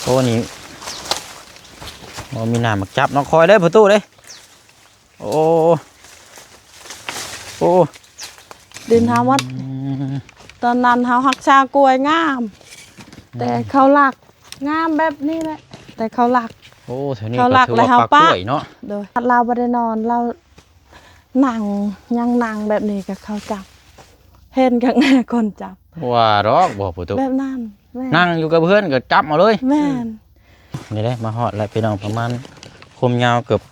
โอ้นี่โอ้มีน้ำมักจับน้องคอยได้ประตูเลยโอ้โอ้ดินเฮาวัดตอนนั้นเฮาหักชากล้วยงามแต่เขาหลักงามแบบนี้แหละแต่เขาหลักโอ้แถวนี้ก็ถือว่าปลากล้วยเนาะโดยเราบ่ได้นอนเรานั่งยังนั่งแบบนี้กับเขาจับเห็นกับแง่คนจับว่าดอกบอกประตูแบบนั้นนั่งอยู่กับเพื่อนก็จับมาเลยแม่นนี่ได้มาฮอดแล้วพี่น้องประมาณคมยาวเกือบ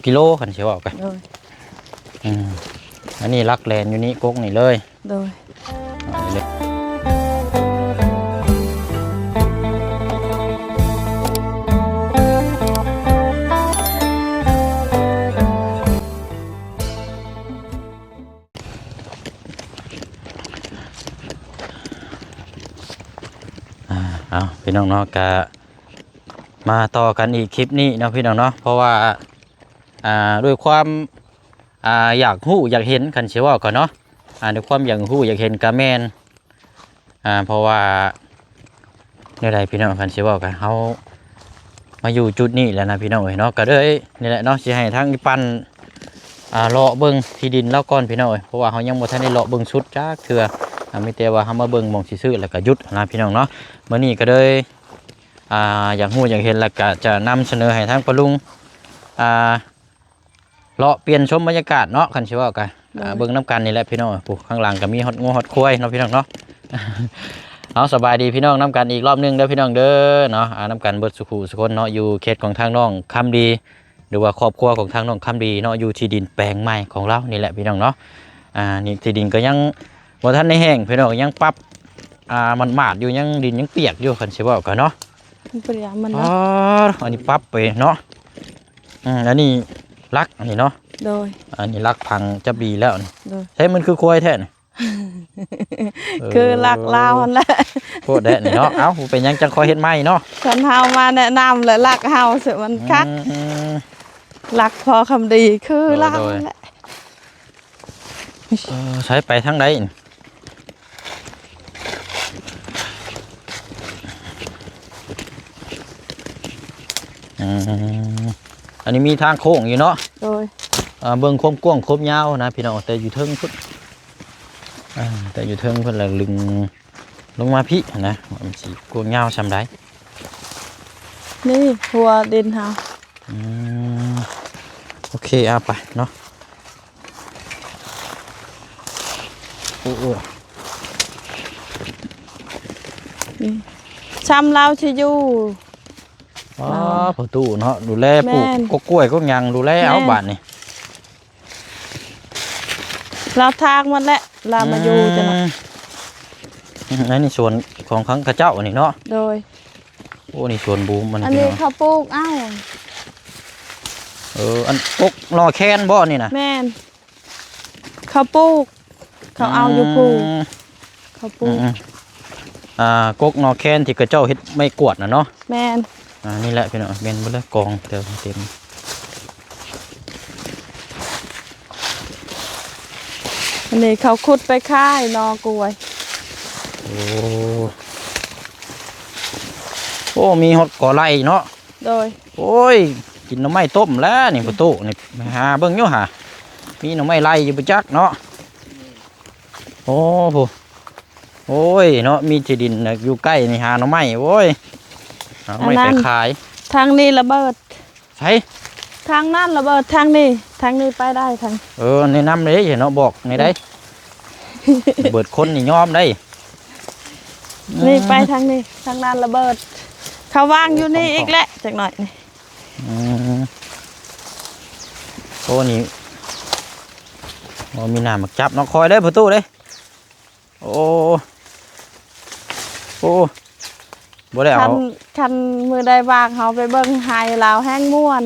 กิโลกันเชียวออกไปอันนี้ลักแลนอยู่นี่ก๊กนี่เลยโดยเอาพี่น้องเนาะกะมาต่อกันอีกคลิปนี้เนาะพี่น้องเนาะเพราะว่าด้วยความอยากหู้อยากเห็นคันเชื่อว่าก่อนเนาะด้วยความอยากหู้อยากเห็นกะแมนเพราะว่าในใดพี่น้องคันเชื่อว่ากันเขามาอยู่จุดนี้แล้วนะพี่น้องเนาะก็เลยนี่แหละเนาะจะให้ทั้งปันเลาะเบิ้งที่ดินแล้วก่อนพี่น้องเพราะว่าเขายังบ่ทันได้เลาะเบิ้งชุดจ้าเถื่อไม่แต่ว่าเขามาเบิ่งมองสิซื้อแล้วก็ยุดนะพี่น้องเนาะเมื่อนี้ก็เลยอยากหู้อยากเห็นแล้วก็จะนำเสนอให้ทั้งปะลุงเลาะเปลี่ยนชมบรรยากาศเนาะคันชิว่ากันเบิ่งน้ำกันนี่แหละพี่น้องปลูกข้างหลังก็มีฮอดงูฮอดควายเนาะพี่น้องเนาะเอาสบายดีพี่น้องน้ำกันอีกรอบนึงเด้อพี่น้องเด้อเนาะน้ำกันเบิดสุขุสุคนเนาะอยู่เขตของทางน้องคำดีหรือว่าครอบครัวของทางน้องคำดีเนาะอยู่ที่ดินแปลงใหม่ของเรานี่แหละพี่น้องเนาะนี่ที่ดินก็ยังบ่ทันในแห้งพี่น้องยังปรับมันหมาดอยู่ยังดินยังเปียกอยู่คันสิว่ากันเนาะเปลี่ยนมันเนาะอันนี้ปรับไปเนาะอันนี้ลักอันนี้เนาะโดยอันนี้ลักพังจะบีแล้วใช่มันคือควายแท้นี่คือลักลาวนั่นแหละโคตรแท้นี่เนาะเอ้าเป็นยังจังคอยเฮ็ดใหม่เนาะฉันเฮามาแนะนำเลยลักเฮาเสิมันคักลักพอคำดีคือลักนั่นแหละใช้ไปทางใดอันนี้มีทางโค้งอยู่เนาะโดยเบิ่งคมกว้างคมยาวนะพี่น้องแต่อยู่เทิงพุ่นแต่อยู่เทิงพุ่นละลึงลงมาพี่นะมันสีกว้างยาวซำได้นี่หัวดินเฮาโอเคเอาไปเนาะโอ้ช้ำเราชิอยู่ประตูเนาะดูแลปลูกก็กล้วยก็ยังดูแลเอาบ้านนี่เราทางมันแหละเรามาอยู่จังนั่นนี่ส่วนของข้างกระเจ้านี่เนาะโดยโอ้นี่ส่วนบูมมันอันนี้เขาปลูกอันกกรอแคนบ่นี่นะแม่นเขาปลูกเขาเอาอยู่ปลูกเขาปลูกกกนอแคนที่กระเจ้าเฮ็ดไม่กวดนะเนาะแม่นนี่แหละพี่น้องเมนบ่เลยกองเต็มอันนี้เขาขุดไปค่ายนอกล้วยโอ้มีฮอดก่อไร่เนาะโดยโอ้ยกินหน่อไม้ต้มแล้วนี่ประตูนี่หาเบิ่งอยู่หามีหน่อไม้ไร่อยู่ประจักเนาะโอ้โหโอ้ยเนาะมีที่ดินอยู่ใกล้นี่หาหน่อไม้โอ้ยไม่ไปขายทางนี้ระเบิดใช่ทางนั้นระเบิดทางนี้ไปได้ทางในน้ำเลยเนาะบอกในได้เบิดคนนี่ยอมได้นี่ไปทางนี้ทางนั้นระเบิดเขาวางอยู่นี่อีกแล้วจักหน่อยนี่โอ้นี่มีน้ำมักจับน้องคอยได้ประตูเลยโอ้บ่ได้เอาคันมือใดวางเขาไปเบิ่งไฮลาวแห้งม่วน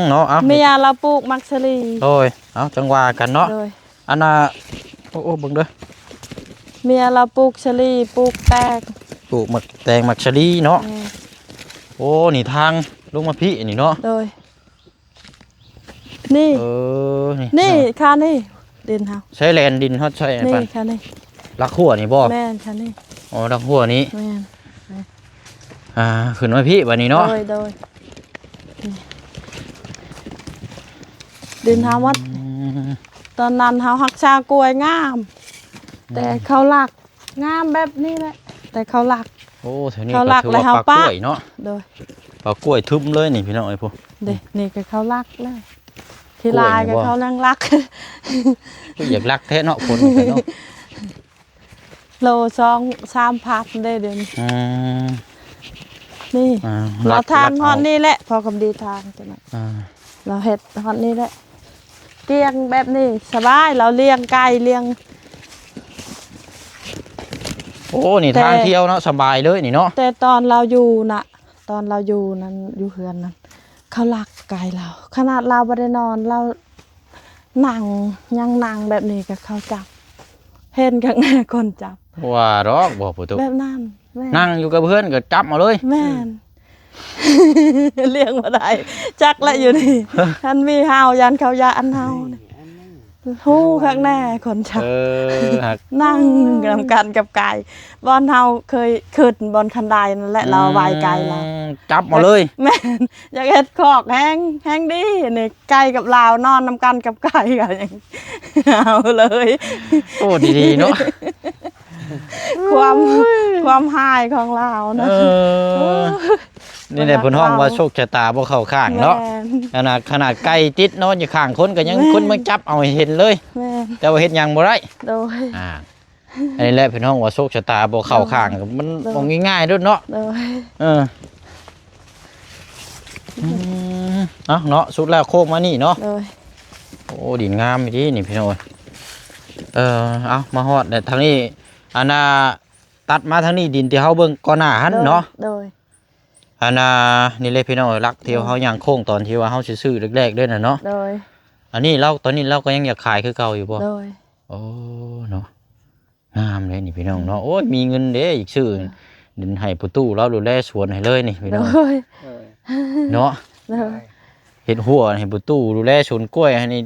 เนาะเอาเมียเราปลูกมักสลีโอ้ยเอาจังหวะกันเนาะอันน่ะโอ้เบิ่งเด้อเมียเราปลูกสลีปลูกแตงปลูกมักแตงมักสลีเนาะโอ้นี่ทางลงมาพี่นี่เนาะโดยนี่นี่ค่ะนี่ดินเฮาใช้แลนดินเฮาใช้นี่ค่ะนี่ลักหัวนี่บ่แม่นค่ะนี่อ๋อลักหัวนี้แม่น ขึ้นมาพี่วันนี้เนาะ โดยดินทาวัดตอนนั้นเขาหักชากล้วยงาม แต่เขาหลักงามแบบนี้แหละแต่เขาหลัก โอ้แถวนี้ เขา ก็ รัก ถือ แล้ว ว่า เขา ปลาก ปะ ล้วยเนาะ โดย ปลากล้วยทึบเลยนี่พี่น้องไอ้พวก เด็กนี่ก็เขารักเลยที่ กล้วย ลาย นี่ ก็ บ่ เขาลังรัก อยากรักแท้เนาะคนเหมือนกันเนาะ โล2-3 พันได้เดือน อืม นี่ เรา รัก ทาง รัก ฮอด เา นี่แหละพอกำดีทางจังนั้น อ่า เราเฮ็ดฮอดนี่แหละเลี้ยงแบบนี้สบายเราเลี้ยงไก่เลี้ยง โอ้นี่ แต่ ทางเที่ยวเนาะสบายเลยนี่เนาะ แต่ตอนเราอยู่น่ะ ตอนเราอยู่นั้นอยู่เฮือนนั้นเขารักไก่เรา ขนาดเราบ่ได้นอนเรานั่งยังนั่งแบบนี้ก็เขาจับ เห็นข้างหน้าคนจับ ว่าดอกบ่ผู้ตุ แบบนั้นแม่ นั่งอยู่กับเพื่อนก็จับมาเลย แม่น เลี้ยงบ่ได้จักละอยู่นี่ท่านมีเฮายันเขายาอันเฮานี่ฮู้ข้างหน้าคนจับ หัก นั่งนำกันกับไก่บอนเฮาเคยขึ้นบอนคันไดนั่นแหละเราไว้ไก่เรา จับมาเลย แม่นอยากเฮ็ดคอกแห้งดีนี่ไก่กับลาวนอนนำกันกับไก่กันอย่างเอาเลย โอ้ดีๆเนาะ ความหายของเรานะ นี่แหละเพิ่นห้องว่าโชคชะตาบ่เข้าข้างเนาะ แม่น ขนาดไก่ติดนอนอยู่ข้างคนก็ยัง แม่น คนมาจับเอาให้เห็นเลย แม่น แต่ว่าเฮ็ดหยังบ่ได้ โดย อันนี้แหละเพิ่นห้องว่าโชคชะตาบ่เข้าข้างมัน โดย บ่ง่ายๆเด้อเนาะ โดย เออเนาะสุดแล้วโคกมานี่เนาะ โดย โอ้ดินงามอีดีนี่พี่น้อยเอามาฮอดเนี่ยทางนี้อันน่ะตัดมาทางนี้ดินที่เฮาเบิ่งก่อนหน้าหันเนาะ โดย อันน่ะนี่เลยพี่น้อยรักที่เฮาย่างโค้งตอนที่ว่าเฮาสิซื้อแรกๆเด้อน่ะเนาะ โดย อันนี้ตอนนี้เราก็ยังอยากขายคือเก่าอยู่บ่ โดย โอ้เนาะงามเลยนี่พี่น้องเนาะโอ้ยมีเงินเด้อีกชื่อดินให้ประตูเราดูแลสวนให้เลยนี่พี่ โด น้อง ย เนาะ โดย เฮ็ดหัวให้ประตูดูแลสวนกล้วยให้นี่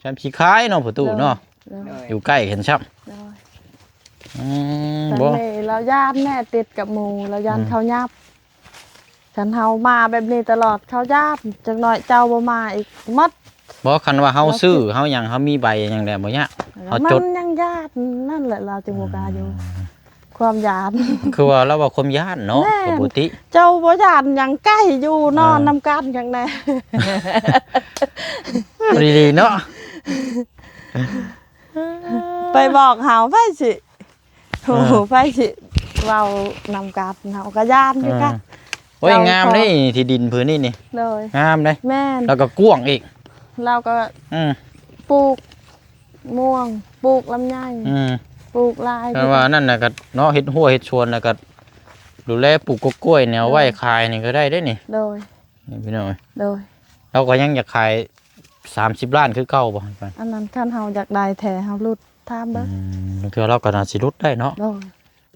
ช้ำสิขายเนาะประตูเนาะ โดย อยู่ใกล้เห็นชับ โดย บ่ แต่นี่เราญาติแม่ติดกับหมู่เราญาติเขายับฉันเฮามาแบบนี้ตลอดเขาญาติจังหน่อยเจ้าบ่มาอีกหมด บ่คันว่าเฮาซื้อเฮาหยังเฮามีใบหยังแหละบ่ยะ เอา มั จด นยังญาตินั่นแหละเราจึงบ่กล้าอยู่ ความญาติ คือว่าเราว่าความย่านเนาะ แม่น ปกติ เจ้าบ่ญาติหยังใกล้อยู่นอนนำกันข้างใน ดีๆเนาะ ไปบอกเฮาไปสิโอ้โหไปสิเว้านำกันเฮาก็ญาติคือกัน โอ้ย เรา งามเลยที่ดินพื้นนี่นี่ เลย งามเลย แม่น แล้วก็กว้างอีก เราก็ อืม ปลูกม่วงปลูกลำไย อืม ปลูกลาย คันว่านั่นน่ะก็เนาะเฮ็ดหัวเฮ็ดชวนแล้วก็ดูแลปลูกกล้วยแนวไว้ขายนี่ก็ได้เด้นี่ โดย นี่พี่น้อย โดย เราก็ยังอยากขาย30ล้านคือเก่าบ่ปาน อันนั้นคันเฮาอยากได้แท้เฮารุดตามเบิ่ง คือเราก็น่าสิลดได้เนาะ โดย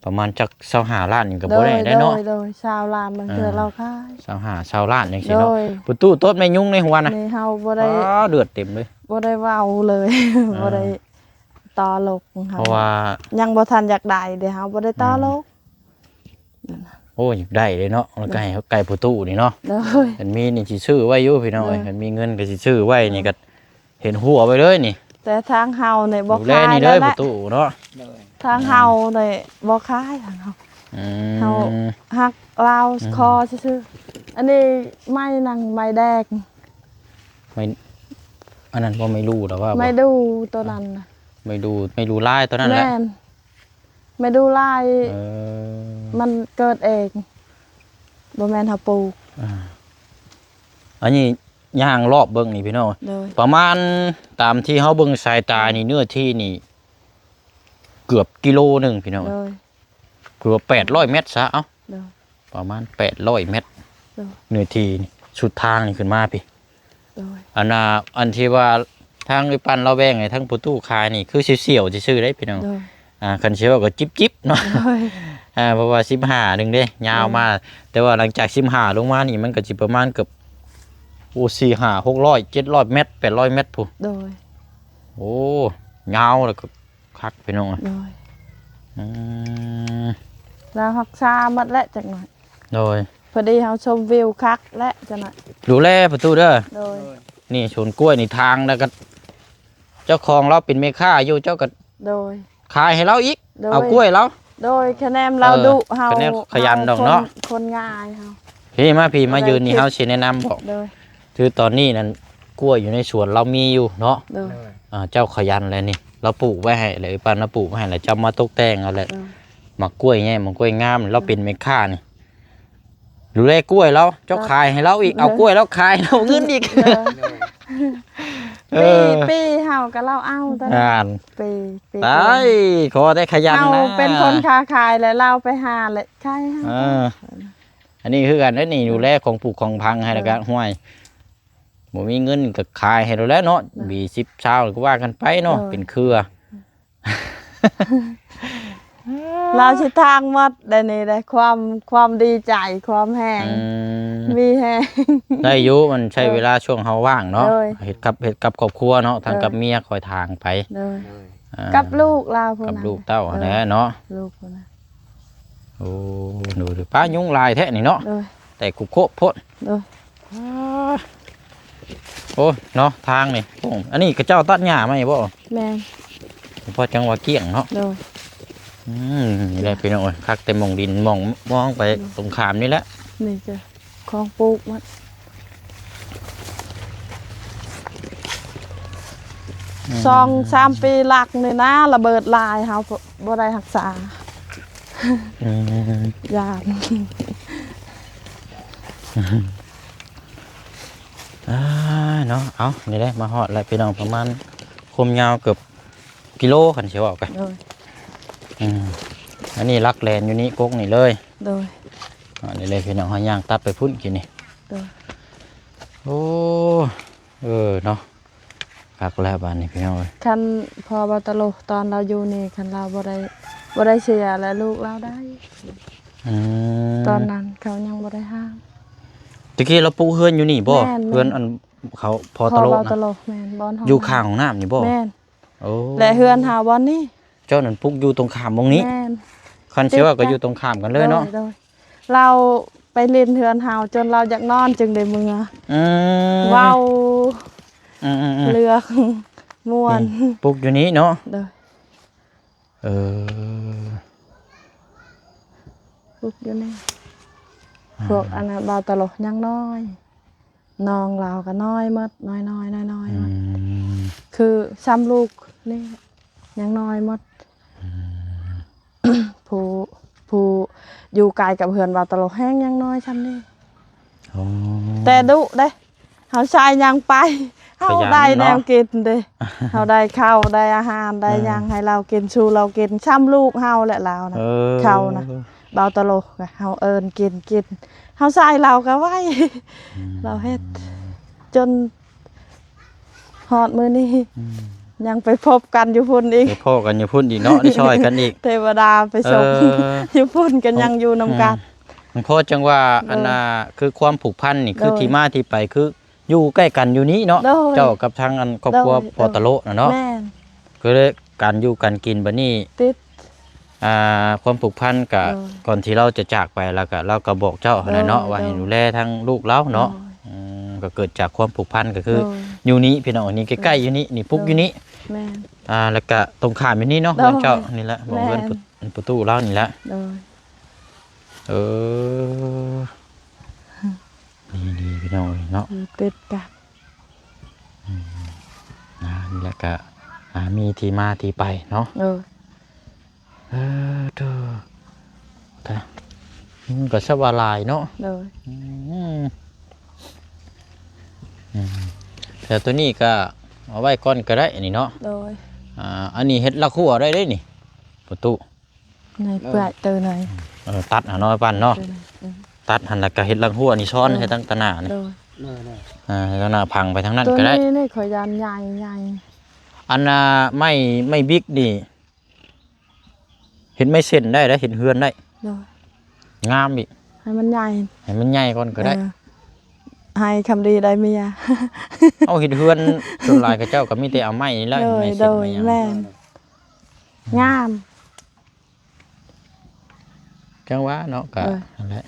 ประมาณจัก25ล้านนี่ก็บ่ได้ได้เนาะ โดยชาวลานบางเทื่อเราขาย 25ล้านจังซี่ โด เนาะ ย ประตูโต๊ดแม่ยุงในหัวน่ะ นี่เฮาบ่ได้ เดือดเต็มเลย บ่ได้เว้าเลย บ่ได้ต่อโลกของ เพ เฮา ราะว่า ยังบ่ทันอยากได้เด้เฮาบ่ได้ต่อโลก โอ้ยอยากได้เลยเนาะแล้วก็ให้เขาไก่ประตูนี่เนาะ โดย เห็นมีนี่สิซื้อไว้อยู่พี่น้อง เออ เห็นมีเงินก็สิซื้อไว้นี่ก็เห็นหัวไปเลยนี่ แต่ทางเฮาเนี่ยบ่ ดูแล ขาย นี่เล แล้ว ย แห ป ละ ระตูเนาะ ทางเฮาเนี่ยบ่ขายทางเฮา อื เฮา ม ฮักลาวคอซื่อๆอันนี้ไม้นางไม้แดง ไม่อันนั้นก็ไม่รู้แต่ว่า ไม่ดูตัวนั้นน่ะ ไม่ดูลายตัวนั้นแหละ แม่นไม่ดูลาย เออ มันเกิดเองบ่แม่นเฮาปลูก อันนี้ย่างรอบเบิ่งนี่พี่น้อง เลย ประมาณตามที่เฮาเบิ่งสายตานี่เนื้อที่นี่เกือบกิโลหนึงพี่น้อง เลย เกือบ800 เมตรซะเอ้า เลย ประมาณ800 เมตร เลย เนื้อที่นี่สุดทางนี่ขึ้นมาพี่ เลย อันที่ว่าทางไอ้ปันเราแบ่งไอ้ทั้งประตูคายนี่คือเสี่ยวๆซื่อๆได้พี่น้อง เลย คันเชียวก็จิ๊บๆเนาะ เลย เพราะว่า15นึงเด้ยาวมาแต่ว่าหลังจาก15ลงมานี่มันก็สิประมาณเกือบโอ้4 5 600 700 เมตร800 เมตรพุ่น เลย โอ้ยาวแล้วก็คักพี่น้อง เลย อืม แล้วรักษาหมดแล้วจักหน่อย โดย พอดีเฮาชมวิวคักและจังน่ะ ดูแลประตูเด้อ โดย นี่สวนกล้วยนี่ทางแล้วก็เจ้าของเราเป็นแม่ค้าอยู่เจ้าก็ โดย ขายให้เราอีก โดย เอากล้วยเรา โดยคะแนนเราดุเฮา คะแนนขยันดอกเนาะ คนง่ายเฮา พี่มายืนนี่เฮาสิแนะนำบอก โดย คือตอนนี้นั่นกล้วยอยู่ในสวนเรามีอยู่เนาะ โดย เจ้าขยันเลยนี่เราปลูกไว้ให้เลยปานเราปลูกไว้ให้แล้วเจ้ามาตกแต่งเอาแหละ โดย หมักกล้วยไงหมักกล้วยงามเราเป็นแม่ค้านี่ดูแลกล้วยเราเจ้าขายให้เราอีกเอากล้วยแล้วขายเราเงินอีก ปีเฮาก็เล่าเอาตอนนั้น อ่าน ปี ตายขอได้ขยัน เฮา นะ เป็นคนค้าขายแล้วเราไปหาเลยขายเฮา อันนี้คือกันนี่ดูแลของปลูกของพังให้แล้วก็ห้วยบ่มีเงินก็ขายให้เราแล้วเนาะบี10เช้าก็ว่ากันไปเนาะเป็นเครือ เราสิทางหมดได้นี่ได้ความดีใจความแห้งมีแห้ง ได้อยู่มันใช้เวลาช่วงเฮาว่างเนาะ โดย เฮ็ดกับครอบครัวเนาะทางกับเมียคอยทางไป เลย อ่า กับลูกเราพุ่น กับ น่ะ ลูกเต้าแหละเนาะ ลูกพุ่นน่ะ โอ้ดูดิป้ายุงลายแท้นี่เนาะ เลย แต่กุโคะโพด เลย โอ้เนาะทางนี่โอ้อันนี้กระเจ้าตัดหญ้ามาอีบ่ แม่น พอจังหวะเกี้ยงเนาะ เลย นี่แหละพี่น้องเอ้ยคักเต็มมองดินมองไปตรงขามนี่แหละ นี่จ้ะของปลูกมัน2-3 ปีหลักนี่นะระเบิดลายเฮาบ่ได้รักษา อืม ยาน เนาะเอานี่แหละมาฮอดแล้วพี่น้องประมาณคมยาวเกือบกิโลคันสิว่ากัน เลย อันนี้ลักแลนอยู่นี่กกนี่เลย เลย นี่เลยพี่น้องเฮาย่างตัดไปพุ่นกินนี่ เลย โอ้เนาะคักแล้วบ้านนี้พี่น้องเอ้ย คันพอบาตะโลตอนเราอยู่นี่คันเราบ่ได้เสียแล้วลูกเราได้ ตอนนั้นเขายังบ่ได้ห้าม ตะกี้เราปลูกเฮือนอยู่นี่บ่ แม่น เฮือนอันเขาพอ พ ตะโล อบาตะ นะ โลแม่นบอนห้อง อยู่ข้างของน้ำนี่บ่ แม่น โอ้ และเฮือนหาบอนนี่ เจ้านั่นปลูกอยู่ตรงข้ามตรงนี้ แม่น คันเชื่อว่าก็อยู่ตรงข้ามกันเลยเนาะ โดยเราไปเล่นเฮือนเฮาจนเราอยากนอนจึงได้มื้อ อืม เว้า อืม เลือกม่วน ปลูกอยู่นี้เนาะ เด้อ เออ ปลูกอยู่นี่พวกอันนั้นบาตะโลยังน้อยน้องเราก็น้อยหมดน้อยๆน้อยๆหมด คือซ้ำลูกนี่ยังน้อยหมดผู้อยู่ไกลกับเพื่อนว่าตลกแห้งยังน้อยซ้ำนี่ โอ้ แต่ดุเด้เขาชายยังไปเขา ขยัน ได้แน เนาะ วกินเด้เขาได้ข้าวได้อาหารได้ยังให้เรากินชูเรากินซ้ำลูกเฮาแหละเรานะ เออ เขานะเบาตลกอะเฮาเอิญกินเขาชายเราก็ไว้เราเฮ็ดจนฮอดมื้อนี้ยังไปพบกันอยู่พุ่นอีก ไปพ่อกันอยู่พุ่นอีกเนาะได้ช่วยกันอีก เทวดาไปส่ง อยู่พุ่นกันยังอยู่นำกัน มันพ่อจังว่าอันน่ะคือความผูกพันนี่คือ โดย ที่มาที่ไปคืออยู่ใกล้กันอยู่นี้เนาะ โดย เจ้ากับทางอันครอบครัว โดย พอตะโลนะเนาะ แม่น ก็เลยการอยู่การกินบัดนี้ ติด ความผูกพันกับ โดย ก่อนที่เราจะจากไปแล้วก็เราก็บอกเจ้าหั่นน่ะเนาะ โดย ว่าให้ดูแลทั้งลูกเราเนาะ โดย ก็เกิดจากความผูกพันก็คือ โดย อยู่นี้พี่น้องนี่ใกล้ๆอยู่นี่นี่ปุ๊กอยู่นี่ แม่น แล้วก็ตรงข้ามอยู่นี่เนาะ โดย เพื่อนเจ้านี่แหละบอก แม่น เพื่อนประตูเล่านี่แหละ โดย เออนี่พี่น้องเนาะ ติดกัน นี่แหละก็มีที่มาที่ไปเนาะ เออ เด้อแต่ก็สบายหลายเนาะ โดย แต่ตัวนี้ก็เอาไว้ก่อนก็ได้อันนี้เนาะ โดย อันนี้เฮ็ดละคั่วได้เด้นี่ประตู ในเปลือกเตอไหน ตัดหาน้อยปันเนาะ เตอไหนเออ ตัดหันแล้วก็เฮ็ดละคั่วนี่ช้อนให้ตั้งตะหน้านี่ โดย ให้ตั้งหน้าพังไปทางนั้น ตัว ก็ได้ นี้นี่ขอยานใหญ่ใหญ่ อันไม่บิ๊กนี่เห็นไม่เส้นได้แล้วเห็นเฮือนได้ โดย งามอีก ให้มันใหญ่ ให้มันใหญ่ก่อนก็ได้ เออให้คำดีได้เมีย เอาเห็นเฮือนส่วนหลายกับเจ้าก็มีแต่เอาไม้นี่แหละ โดย ไม่ โด เส้น ย ไม่หยัง แม่นงาม จังหวะเนาะก็ เออ นั่นแหละ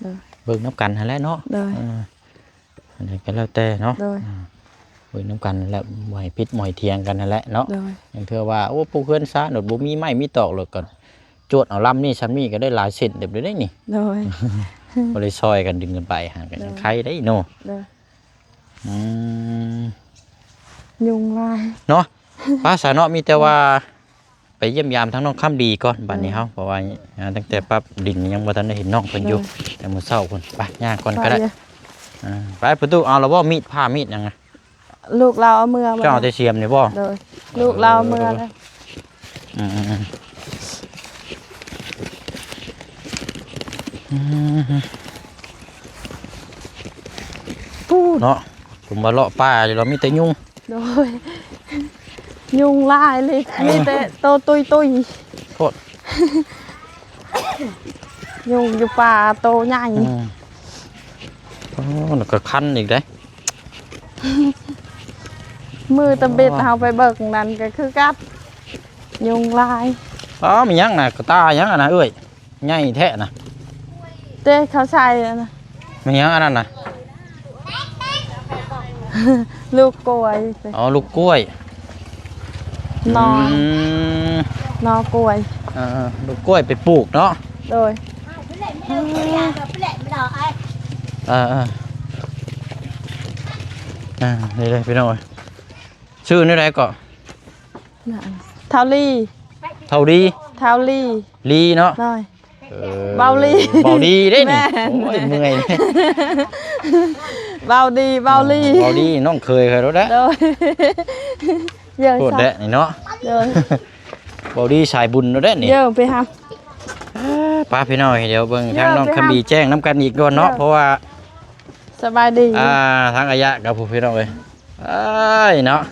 โดย เบิ่งน้ำกันหั่นแหละเนาะ โดย อันนี้ก็แล้วแต่เนาะ โดย เบิ่งน้ำกันแล้วบ่ให้พิษบ่ให้เถียงกันนั่นแหละเนาะ โดย อย่างเทื่อว่าโอ้ปลูกเฮือนซะโดดบ่มีไม้มีตอกเลยก่อนโจดเอาลำนี่ซ้ำนี่ก็ได้หลายเส้นเด้อได้นี่ โดย บ่ได้ซอยกันดึงกันไปหากันยังใครได้เนาะ โดย อืม ยุงลาย เนาะภาษาเนาะมีแต่ว่าไปเยี่ยมยามทั้งน้องค่ำดีก่อนบัดนี้เฮาเพราะว่าตั้งแต่ปั๊บดินยังบ่ทันได้เห็นน้องเพิ่นอยู่แต่มื้อเช้าพุ่นไปย่างก่อนก็ได้ไปประตูเอาแล้วบ่มีดผ้ามีดยังไง ลูกเราเอามือมา เจ้าเอาแต่เสียมนี่บ่ โดยลูกเราเอามือเลย อืมเนาะผมมาเลาะป่าอยู่เรามีแต่ยุง โดยยุงลายเลยมีแต่โตตุย โทษ ยุงอยู่ป่าโตใหญ่ อ๋อแล้วก็คันอีกได้ มือตะเบ็ดเอาไปเบิกนั่นก็คือกัดยุงลาย อ๋อมีหยังน่ะกระตาหยังอ่ะนะเอ้ยใหญ่แท้น่ะ เต้เขาใส่นะ มีหยังอันนั้นน่ะ ลูกกล้วย อ๋อลูกกล้วย นอ อืม นอกล้วย ลูกกล้วยไปปลูกเนาะ โดย นี่เลยพี่น้อยชื่อนี่ไรก็ น่ะเท่าลี่ เท่าดี เท่าลี่ ลีเนาะ น้อย ออ เบาลี เบาดีได้นี่ แม่น โอ้ยเมื่อยเลย เบาดีเบาลี่ เบาดีน้องเคยรู้แล้ว โดยเยอะ โคตร สั แดะนี่เนาะ โดย เบาดีสายบุญรู้แล้วนี่ เยอะไปครับ ป้าพี่น้อยเดี๋ยวเบิ่ง เยอะ ทางน้อง ไป คำดีแจ้งน้ำกันอีกก่อนเนาะ เยอะ เพราะว่า สบายดี ทางอายะกับผู้พี่น้องเลยเนาะ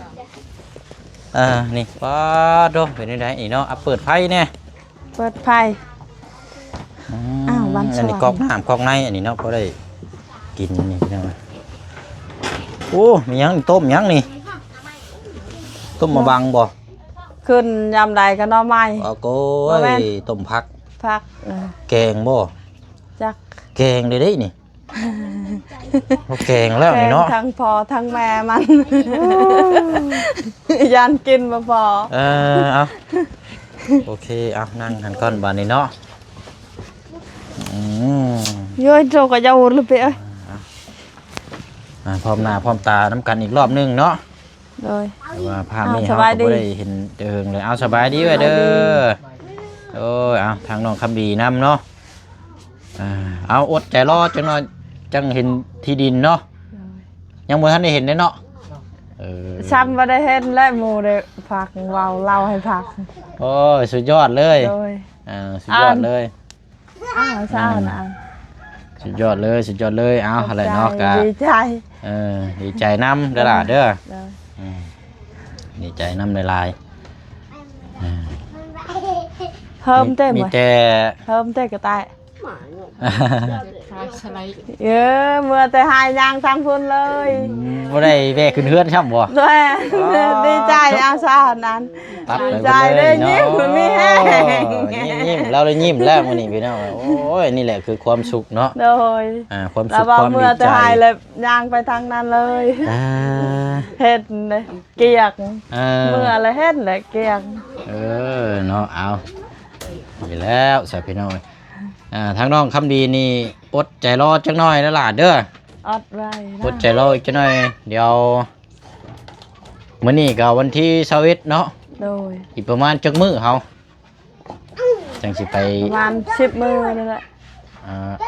นี่ป้าโดเป็นยังไงอีเนาะเปิดไพ่เนี่ย เปิดไฟ อ้าววันสวรรค์ อันนี้กอกน้ำกอกในอันนี้เนาะก็ได้กินนี่พี่น้องโอ้มีหยังต้มหยังนี่ต้มมาบังบ่ ขึ้นยำใดก็นอไม้ โอ้โก้ บ่แม่น ต้มผัก พัก แกงบ่ จัก แกงเลยได้นี่เขาแกงแล้วนี่เนาะ ทั้งพอทั้งแม่มัน ยันกินมาพอ เอาโอเคเอานั่งหันก้อนบานนี้เนาะอืม ย้อยโจก็ยาวเลยไปเอ้ย พร้อมหน้าพร้อมตาน้ำกันอีกรอบหนึงเนาะ โดย แต่ว่าภาพนี้ ส เขา บาย ก็ ดี บ่ได้เห็นเดิงเลยเอาสบายดีไว้เด้อโอ้ยเอาทางน้องคำดีนำเนาะเอาอดใจรอจังหน่อยจังเห็นที่ดินเนาะยังบ่ทันได้เห็นเลยเนาะ ซ้ำมาได้เห็นและหมูเลยผักเว้าเล่าให้ผัก โอ้ยสุดยอดเลย โดย สุดยอดเลย อ้าวเศร้านะ สุดยอดเลยสุดยอดเลยเอาอะไรเนาะกะ ดีใจ ดีใจน้ำเด้อล่ะเด้อ โดย ดีใจน้ำลาย เพิ่มเต็ม มี เลย แต่ เพิ่มเต็มกระต่ายเยอะเมื่อแต่หายยางทางพุ่นเลย บ่ได้แวะขึ้นเฮือนช่ำบ่ ด้วย อ๋อ ดีใจอาซานั้น ตัด ดี ไป ใจเลยยิ้มมีแห้ง ยิ้มเราเลยยิ้มแล้วมื้อนี้พี่น้องโอ้ยนี่แหละคือความสุขเนาะ โดย ความ แล้ สุ ว ข ว่า ความ เมื่ ดี อ ใจ แต่หายเลยยางไปทางนั้นเลย อ่า เฮ็ดเลยเกียก เมื่อ อ่า เลยเฮ็ดเลยเกียก เนาะเอาอยู่แล้วสาวพี่น้อยทางน้องคำดีนี่อดใจรอจักหน่อยแล้วล่ะเด้อ อดไว้นะ อดใจรออีกจักหน่อยเดี๋ยวมื้อนี้ก็วันที่21เนาะ โดย อีกประมาณจักมื้อเฮาจังสิไป ประมาณ10 มื้อนั่นแหละ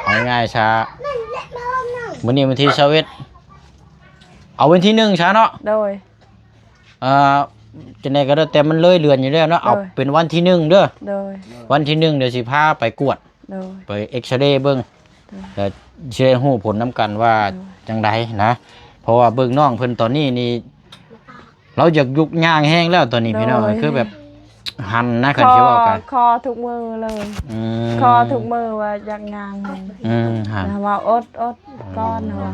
เอาง่ายๆช้ามื้อนี้วันที่21เอาวันที่1ช้าเนาะ โดย จังได๋ก็ได้แต่มันเลยเลือนอยู่แล้วเนาะเอา เออ เป็นวันที่1เด้อ โดย วันที่1เดี๋ยวสิพาไปกวด โดย ไปเอ็กซเรย์เบิ่งแล้วสิได้ฮู้ผลนํกันว่าจังไดนะเพราะว่าเบิ่งน้องเพิ่นตอนนี้นี่เราอยากยุกย่างแห้งแล้วตอนนี้พี่น้องคือแบบหันนะคันสิเว้ากัน คอทุกมือเลย คอทุกมือว่าอยากงางเลย หัน นะว่าอดก้อนนะว่า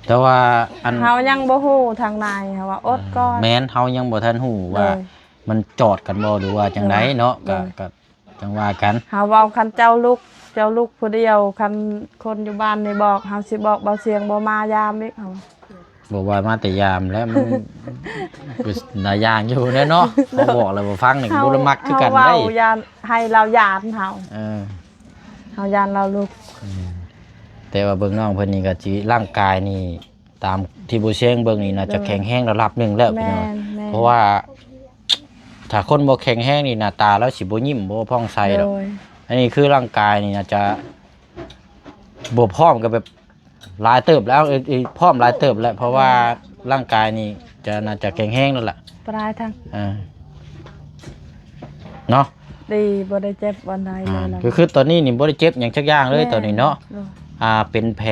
แต่ว่าอัน เฮายังบ่ฮู้ทางในค่ะว่าอดก้อน แม้นเฮายังบ่ทันฮู้ว่า เลย มันจอดกันบ่หรือว่าจังไดเนาะก็จังว่ากัน เฮาเว้าคันเจ้าลูก เจ้าลูกผู้เดียวคันคนอยู่บ้านนี่บอกเฮาสิบอกเบาเสียงบ่มายามอีกเฮา บอกว่ามาแต่ยามแล้วมันก็หลายอย่างอยู่แน่เนาะพอบอกแล้วบ่ฟังนี่บ่ได้มักคือกัน เฮา ได้ เว้ายานให้เรายานเฮา เออ เฮายานเราลูก แต่ว่าเบิ่งน้องเพิ่นนี่ก็สิร่างกายนี่ตามที่บ่เชียงเบิ่งนี่น่าจะแข็งแรงระดับหนึงแล้วพี่ แม่ น้อง นแม่น เพราะว่าถ้าคนบ่แข็งแรงนี่หน้าตาแล้วสิบ่ยิ้มบ่ผ่องใสดอก โดย อันนี้คือร่างกายนี่น่าจะบ่พร้อมกับแบบหลายเติบแล้วพร้อมหลายเติบแล้วเพราะว่าร่างกายนี่จะน่าจะแข็งแรงแล้วล่ะ ปลายทาง เนาะ ดีบ่ได้เจ็บบ่ได้เลยล่ะ คือตอนนี้นี่บ่ได้เจ็บหยังสักอย่างเลยตอนนี้เนาะ โดย เป็นแผล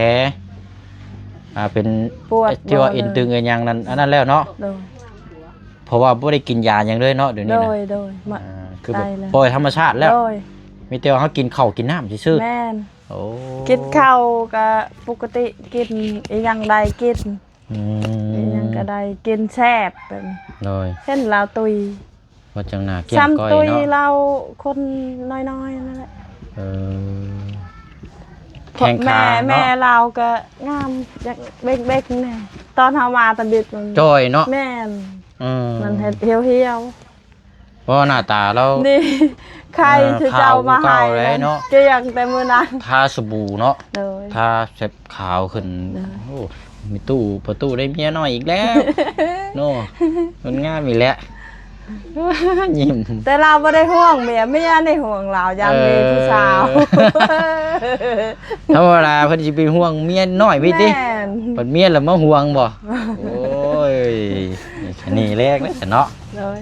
เป็น ปวด ที่ว่า บ่เลย เอ็นตึงเอ็นหยังนั้นอันนั้นแล้วเนาะ โดย เพราะว่าบ่ได้กินยาหยังเลยเนาะเดี๋ยว โด นี้นะ ยโดยมา คือแบบ ตายแล้ว ปล่อยธรรมชาติแล้ว โดย มีแต่ว่าเขากินข้าวกินน้ำซื่อ แม่น ๆโอ้ กินข้าวก็ปกติกินอีหยังใดกิน อื อีหยัง ม ก็ได้กินแซ่บแบบนี้ เลย เช่นลาวตุย ว่าจังหน้าเกี้ยง ซ้ำ ก้อย ตุย เนาะ เราคนน้อยๆนั่นแหละ เออแข้งขา แม่ เนาะ เราก็งามอยากเบ๊กๆแน่ตอนเฮามาตะบิดมัน จอยเนาะ แม่น อืม มันเฮ็ดเหี่ยว เพราะว่าหน้าตาเรา ๆนี่ใครที่เจ้ามาให้ ขาวเลยเนาะ เกลี้ยงแต่มื้อนั้น ทาสบู่เนาะ เลย ทาเสร็จขาวขึ้น ได้ โอ้มีตู้ประตูได้เมียน้อยอีกแล้ว โน่มันงามอีกแล้ว ยิ้ม แต่เราบ่ได้ห่วงเมียได้ห่วงเรายามมีผู้สาว ธรรมดาเพิ่นสิไปห่วงเมียน้อยไปติ แม่น เพิ่นเมียแล้วมาห่วงบ่ โอ้ยนี่แรกเลยเนาะ เลย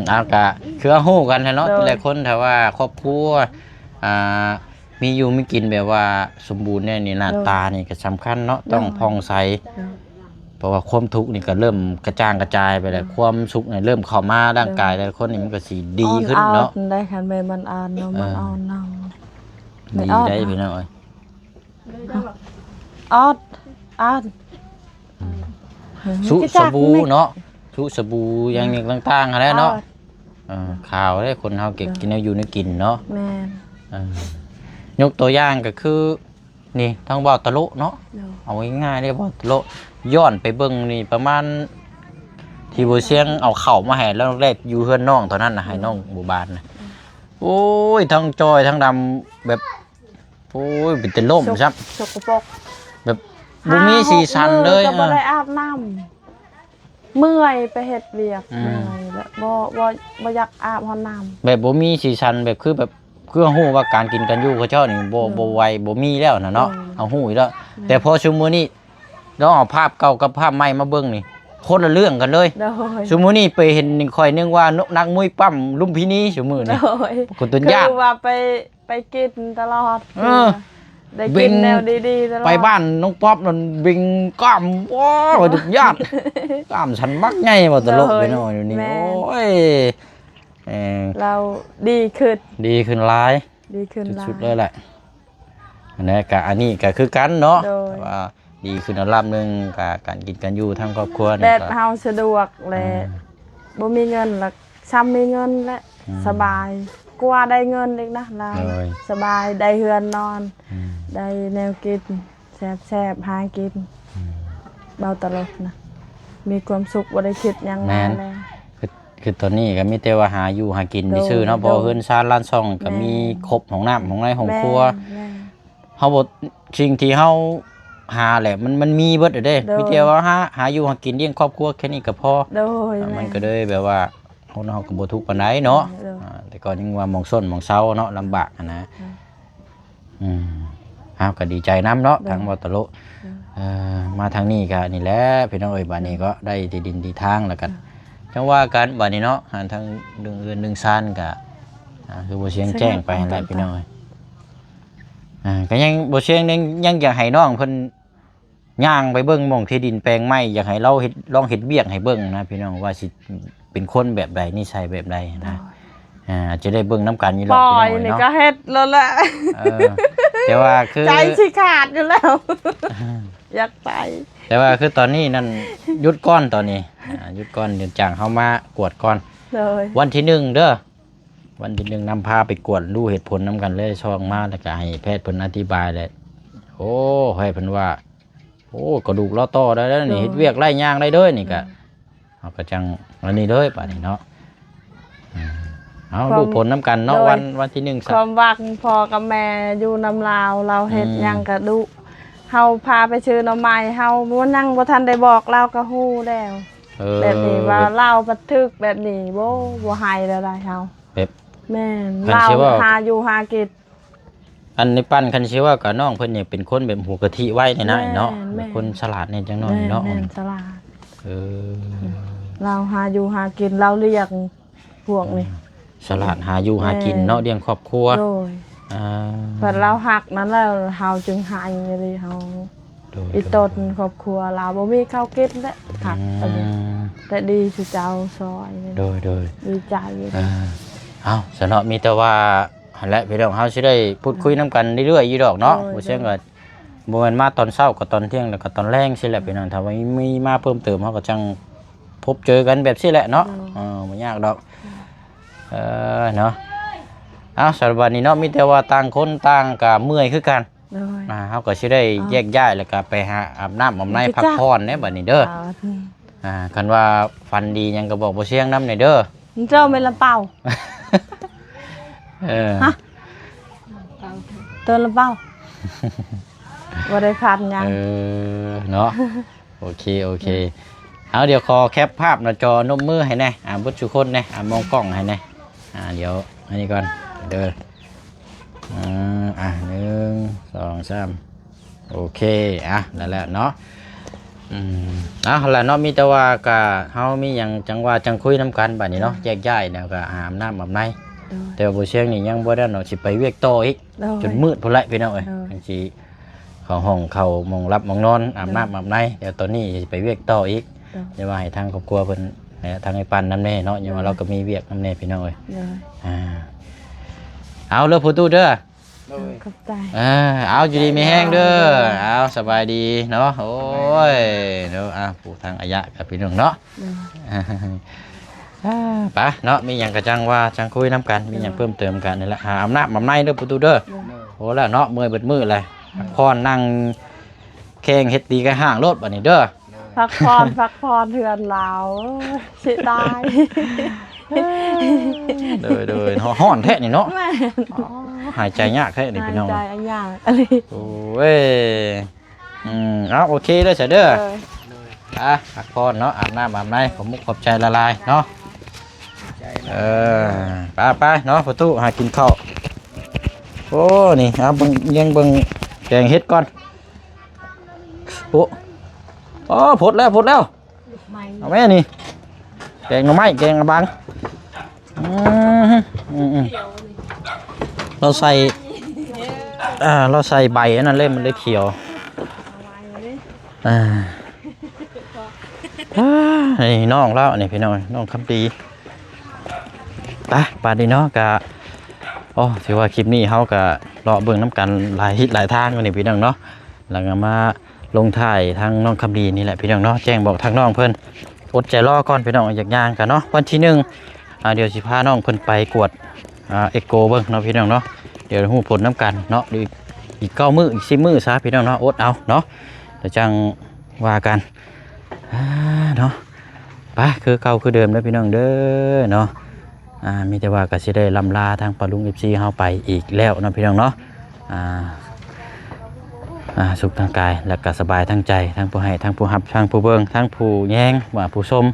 เอากะคือเอาฮู้กันเนาะ โดย แต่ละคนถ้าว่าครอบครัวมีอยู่มีกินแบบว่าสมบูรณ์เนี่ยนี่หน้าตานี่ก็สำคัญเนาะต้องผ่องใส เพราะว่าความทุกข์นี่ก็เริ่มกระจางกระจายไปแล้วความสุขเนี่ยเริ่มเข้ามาร่างกายแต่ละคนนี่มันก็สิดีขึ้นเนาะ อ่อนได้คันแม่มันอ่อนเนาะมันอ่อนเนาะ ไม่ ดี อ่อน ได้พี่น้องเอ้ย อ่อน สุสบู่เนาะสุสบู่อย่างต่างๆอะไรเนาะข่าวได้คนเฮาเก็บกินเอาอยู่ในกินเนาะ แม่น ยกตัวอย่างก็คือนี่ทั้งบ่าวตะโลเนาะ เนาะ เอาง่ายๆได้บ่าวตะโลย้อนไปเบิ่งนี่ประมาณที่บ่เสียงเอาเข้าวมาให้แล้วแรกอยู่เฮือนน้องตอนนั้นน่ะให้น้องบ่บานน่ะโอ้ยทั้งจอยทั้งดำแบบโอ้ยเป็นแต่ล่มซับ สกปรก แบบบ่มีสีสันเลย ก็บ่ได้อาบน้ำเมื่อยไปเฮ็ดเวียกเมื่อยแล้วบ่อยากอาบห้องน้ำ แบบบ่มีสีสันแบบคือแบบคือฮู้ว่าการกินกันอยู่เขาเจ้านี่บ่ไหวบ่มีแล้วน่ะเนาะเอาฮู้อยู่แล้วแต่พอชั่วโมงนี้เราเอาภาพเก่ากับภาพใหม่มาเบิ่งนี่คนละเรื่องกันเลย โดย ชั่วโมงนี้ไปเห็นค่อยนึงว่านักมวยปั้มลุมพินีชั่วโมง โด นี้ ย คนต้นญาติ คือว่าไปกินตลอด เออ ได้ บิ กิ น นแนวดีๆตลอด ไปบ้านน้องป๊อปนั่นบิงกล้ามว้าวดุญาติกล้ามฉันมักไงบ่ตลกไปหน่อยเดี๋ยวนี้โอ้ยเราดีขึ้น ดีขึ้นหลาย ดีขึ้นหลาย สุดๆเลยแหละอันนี้ก็อันนี้ก็คือกันเนาะ โดย ว่าดีขึ้นระดับหนึงกับการกินกันอยู่ทั้งครอบครัว แด นี่ ด ก็ เฮาสะดวกแลบ่มีเงินละซ้ำมีเงินและสบายกว่าได้เงินอีกนะเราสบายได้เฮือนนอน ได้แนวกินแซ่บๆหากินเบาตลกนะมีความสุขบ่ได้คิดหยังมาแล้ว คือตอนนี้ก็มีแต่ว่าหาอยู่หากิน โดย ซื่อๆเนาะเพอ โดย เฮือนซ่านร้านซ่องก็ แม่ มีครบของน้ำของในของครัว แม่ เฮาบ่สิ่งที่เฮาหาแหละมันมีเบิดอะเด้ โดย มีแต่ว่าหาอยู่หากินเลี้ยงครอบครัวแค่นี้ก็พอ โดย มันก็เลยแบบว่าเฮาก็บ่ทุกข์ปานใดเนาะ โดย แต่ก่อนยังว่าหมองส้นหมองเซาเนาะลำบากอะนะก็ดีใจน้ำเนาะทางวัตโลมาทางนี้ก็นี่แหละพี่น้องเอ้ยบัดนี้ก็ได้ที่ดินที่ทางแล้วกันจังว่ากันบัดนี้เนาะทางดึงเอื้อนดึงซ่านก็คือบ่เสียงแจ้งไปนั่นแหละพี่น้องเอ้ยก็ยังบ่เสียงยังอยากให้น้องเพิ่นย่างไปเบิ่งหม่องที่ดินแปลงไม้อยากให้เราเฮ็ดลองเฮ็ดเวียกให้เบิ่งนะพี่น้องว่าสิเป็นคนแบบใดนิสัยแบบใดนะจะได้เบิ่งน้ำกันอยู่ ป รอบ ล่อย พี่น้อง นี่ เนาะ ก็เฮ็ดแล้วแหละ แต่ว่าคือ ใจสิขาดอยู่แล้ว อยากไป แต่ว่าคือตอนนี้นั่นหยุดก้อนตอนนี้หยุดก้อนเดี๋ยวจ้างเขามากวดก้อน เลย วันที่1เด้อ วันที่หนึ่งนำพาไปกวดดูเหตุผลนํกันเลยช่องมาแล้วก็ให้แพทย์เพิ่นอธิบายเลยโอ้ให้เพิ่นว่าโอ้กระดูกล้อต่อได้แล้วนี่เฮ็ดเวียกไล่ย่างได้เด้อนี่ก็เฮาก็จังอันนี้เด้อบัดนี้เนาะเอาดูผลนํกันเนาะวันที่1ความหวังพ่อกับแม่อยู่นำลาวเราเฮ็ดหยังก็ดุเฮาพาไปซื้อหน่อไม้เฮาบ่ยังบ่ทันได้บอกเราก็ฮู้แล้วแบบนี้ว่าเราบันทึกแบบนี้บ่ให้แล้วได้เฮาแบบแม่นเราหาอยู่หากินอันนี้ปั้นคันสิว่ากับน้องเพิ่นเนี่ยเป็นคนแบบหัวกะทิไว้นี่นะเนาะเป็นคนฉลาดเนี่ยจังน้อยเนาะฉลาดเราหาอยู่หากินเราเลี้ยงพวกนี้ฉลาดหาอยู่หากินเนาะเลี้ยงครอบครัวโดยแต่เราหักนั้นแล้วเฮาจึงหายเลยเฮาอีตนครอบครัวเราบ่มีข้าวกินแล้วหักแต่ดีสุเจ้าซอยโดยดีใจเอาสนอมีแต่ว่าหั่นแหละพี่น้องเฮาสิได้พูดคุยนํกันเรื่อยๆอยู่ดอกเนาะบ่เช่นก็บ่แม่นมาตอนเช้ากับตอนเที่ยงแล้วก็ตอนแลงสิแหละพี่น้องถ้าว่ามีมาเพิ่มเติมเฮาก็จังพบเจอกันแบบสิแหละเนาะบ่ยากดอกเนาะเอาสำหรับวันนี้เนาะมีแต่ว่าต่างคนต่างก็เมื่อยคือกันเฮาก็สิได้แยกย้ายแล้วก็ไปหาอาบน้ำอาบในพักผ่อนเด้บัดนี้เด้อคันว่าฟันดีหยังก็บอกบ่เสียงนำเด้อเจ้าแม่นลำเปาฮะตัวละเป้าบ่ได้พันยังเนาะโอเคเอาเดี๋ยวขอแคปภาพหน้าจอนมมือให้แน่บุตรทุกคนแน่มองกล้องให้แน่เดี๋ยวอันนี้ก่อนเด้อ1 2 3โอเคนั่นแหละเนาะแล้วเนาะมีแต่ว่าก็เฮามีหยังจังว่าจังคุยนํกันบัดนี้เนาะแยกย้ายแล้วก็อาบน้ำอาบในแต่บ่เชียงนี่ยังบ่ได้เนาะสิไปเวียกต่ออีกจนมืดพุ่นแหละพี่น้องเอ้ยจังสิเข้าห้องเข้ามองรับมองนอนอาบน้ำอาบในเดี๋ยวตอนนี้สิไปเวียกต่ออีกอย่าว่าให้ทางครอบครัวเพิ่นทางไอ้ปันนำแน่เนาะอย่าว่าเราก็มีเวียกนำแน่พี่น้องเอ้ยเอาเด้อผู้ตู้เด้อขอบใจเอาอยู่ดีมีแห้งเด้อเอาสบายดีเนาะโอ้ยเนาะผู้ทางอายะกับพี่น้องเนาะปะเนาะมีอย่างกระจังว่าจังคุยน้ำกันมีอย่างเพิ่มเติมกันนี่แหละอาบน้ำอาบในเด้อประตูเด้อโอ้แล้วเนาะเมื่อยเบิดมือเลยพรนั่งแข่งเฮ็ดดีกันห่างรถบัดนี้เด้อพักพรเถื่อนลาวสิตายโดยฮ้อนแท้นี่เนาะหายใจยากแท้นี่พี่น้องหายใจยากอะไรโอ้ยเอาโอเคเด้อเด้อพักผ่อนเนาะอาบน้ำอาบในผมมุกขอบใจละลายเนาะไปเนาะประตูหากินข้าวโอ้นี่เอาเบิ่งแกงเฮ็ดก่อนโอ้ผดแล้วเอาแม่นี่แกงหน่อไม้แกงกระบังเราใส่ใบนั่นเลยมันได้เขียวนี่น้องแล้วนี่พี่น้องน้องคำดีป่านนี้เนาะกะถือว่าคลิปนี้เขากะรอเบิ่งน้ำกันหลายทิศหลายทางกันนี่พี่น้องเนาะแล้วก็มาลงถ่ายทางน้องคำดีนี่แหละพี่น้องเนาะแจ้งบอกทางน้องเพิ่นอดใจรอก่อนพี่น้องอยากย่างกันเนาะวันที่1เดี๋ยวสิพาน้องเพิ่นไปกวดเอ็กโกเบิ่งเนาะพี่น้องเนาะเดี๋ยวฮู้ผลน้ำกันเนาะอีก9 มื้ออีก10 มื้อซะพี่น้องเนาะอดเอาเนาะเดี๋ยวจังว่ากันเนาะไปคือเก่าคือเดิมแล้วพี่น้องเด้อเนาะมีแต่ว่าก็สิได้ลำลาทางปะลุง FC เฮาไปอีกแล้วเนาะพี่น้องเนาะสุขทางกายและก็สบายทางใจทั้งผู้ให้ทั้งผู้รับทั้งผู้เบิ่งทั้งผู้แย่งว่าผู้ชม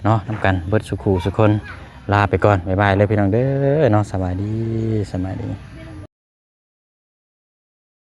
เนาะนำกันเบิดสุขสุคนลาไปก่อนบ๊ายบายเลยพี่น้องเด้อเนาะสบายดี